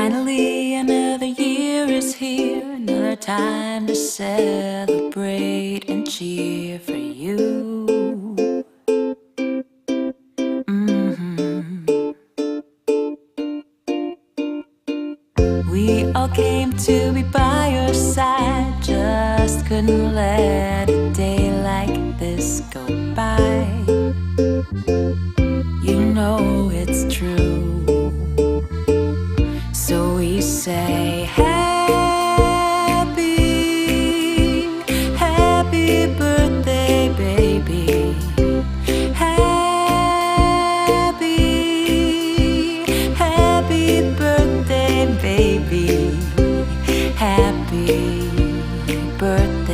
Finally, another year is here, another time to celebrate and cheer for you. We all came to be by your side, just couldn't let a day like this go by. You know it's true, so we say happy birthday, baby. Happy birthday, baby. Happy birthday.